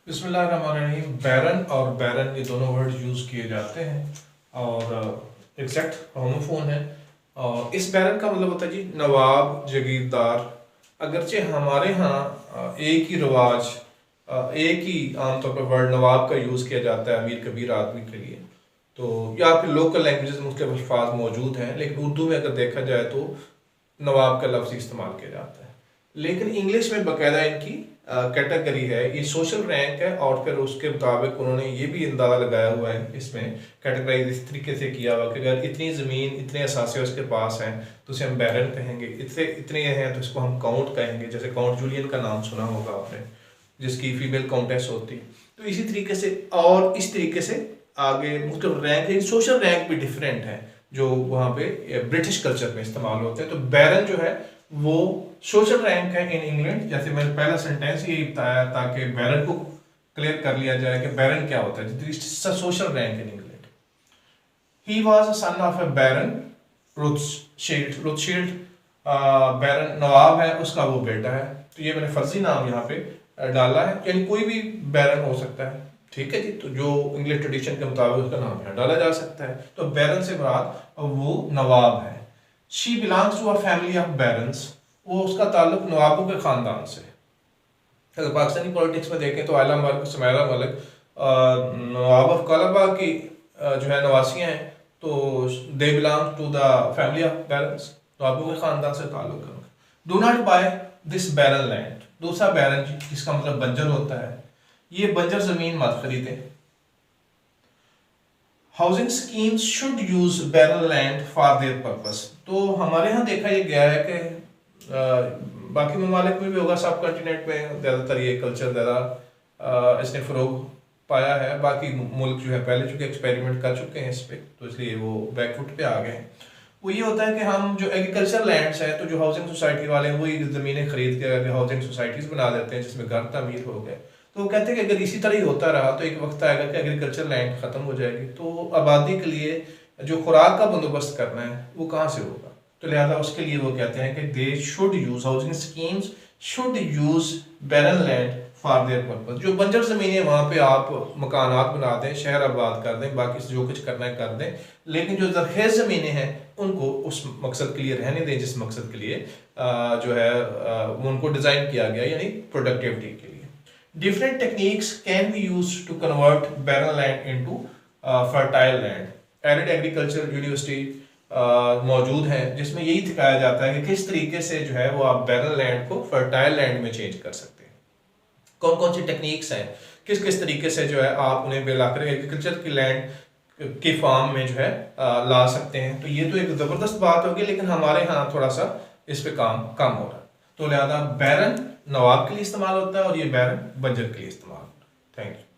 बिस्मिल्लाहिर्रहमानिर्रहीम। बैरन और बैरन ये दोनों वर्ड यूज़ किए जाते हैं और एग्जैक्ट होमोफोन है। और इस बैरन का मतलब होता है जी नवाब, जगीरदार। अगरचे हमारे यहाँ एक ही रवाज, एक ही आमतौर पर वर्ड नवाब का यूज़ किया जाता है अमीर कबीर आदमी के लिए। तो या फिर लोकल लैंग्वेजेस में उसके अल्फाज मौजूद हैं, लेकिन उर्दू में अगर देखा जाए तो नवाब का लफ्ज़ इस्तेमाल किया जाता है। लेकिन इंग्लिश में बाकायदा इनकी कैटेगरी है, ये सोशल रैंक है और फिर उसके मुताबिक उन्होंने ये भी अंदाज़ा लगाया हुआ है, इसमें कैटेगराइज इस तरीके से किया हुआ कि अगर इतनी ज़मीन, इतने असासे उसके पास हैं तो उसे हम बैरन कहेंगे, इतने हैं तो इसको हम काउंट कहेंगे। जैसे काउंट जूलियन का नाम सुना होगा आपने, जिसकी फीमेल काउंटेस होती। तो इसी तरीके से और इस तरीके से आगे मुख्तलिफ रैंक है। सोशल रैंक भी डिफरेंट है जो वहाँ पे ब्रिटिश कल्चर में इस्तेमाल होते हैं। तो बैरन जो है वो सोशल रैंक है इन इंग्लैंड। जैसे मैंने पहला सेंटेंस यही बताया ताकि बैरन को क्लियर कर लिया जाए कि बैरन क्या होता है। Social rank in England. He was a son of a baron Rothschild. Rothschild baron nawab है, उसका वो बेटा है। तो ये मैंने फर्जी नाम यहाँ पे डाला है, यानी कोई भी बैरन हो सकता है। ठीक है जी, तो जो इंग्लिश ट्रेडिशन के मुताबिक उसका नाम यहाँ डाला जा सकता है। तो बैरन से मुराद वो नवाब है। She belongs to a family of barons. वो उसका ताल्लुक नवाबों के ख़ानदान से। अगर पाकिस्तानी पॉलिटिक्स में देखें तो आला मलिक, सुमेरा मलिक, नवाब ऑफ कलबा की जो है नवासियाँ हैं, तो they belong to the family of barons, नवाबों के ख़ानदान से ताल्लुक है। Do not buy this barren land. दूसरा बैरन जिसका मतलब बंजर होता है, ये बंजर ज़मीन मत खरीदें। Housing schemes should use barren land for their purpose. तो हमारे यहाँ देखा ये गया है कि बाकी ममालिक में भी होगा, सब कॉन्टिनेंट में ज़्यादातर ये कल्चर ज़्यादा इसने फ़रोग पाया है। बाकी मुल्क जो है पहले चूँकि एक्सपेरिमेंट कर चुके हैं इस पर, तो इसलिए वो बैकफुट पे आ गए हैं। वो ये होता है कि हम जो एग्रीकल्चर लैंड्स हैं, तो जो हाउसिंग सोसाइटी वाले हैं वही ज़मीनें खरीद के आगे हाउसिंग सोसाइटीज़ बना देते हैं जिसमें घर तामीर हो गए। तो वो कहते हैं कि अगर इसी तरह ही होता रहा तो एक वक्त आएगा कि एग्रीकल्चर लैंड ख़त्म हो जाएगी, तो आबादी के लिए जो खुराक का बंदोबस्त करना है वो कहाँ से होगा। तो लिहाजा उसके लिए वो कहते हैं कि they should use, housing schemes should use barren land for their purpose. जो बंजर ज़मीन है वहाँ पे आप मकानात बना दें, शहर आबाद कर दें, बाकी जो कुछ करना है कर दें, लेकिन जो ज़रखेज़ ज़मीनें हैं उनको उस मकसद के लिए रहने दें जिस मकसद के लिए जो है उनको डिज़ाइन किया गया, यानी प्रोडक्टिविटी के लिए। Different techniques can be used to convert barren land into fertile land. Arid Agriculture University मौजूद है जिसमें यही सिखाया जाता है कि किस तरीके से जो है वो आप बैरन लैंड को फर्टाइल लैंड में चेंज कर सकते हैं। कौन कौन सी टेक्निक्स हैं, किस किस तरीके से जो है आप उन्हें मिलाकर एग्रीकल्चर की लैंड के फार्म में जो है ला सकते हैं। तो ये तो एक ज़बरदस्त बात होगी, लेकिन हमारे यहाँ थोड़ा सा इस पे काम कम हो रहा है। तो लिहाजा बैरन नवाब के लिए इस्तेमाल होता है और ये बैरन बंजर के लिए इस्तेमाल होता है। Thank you.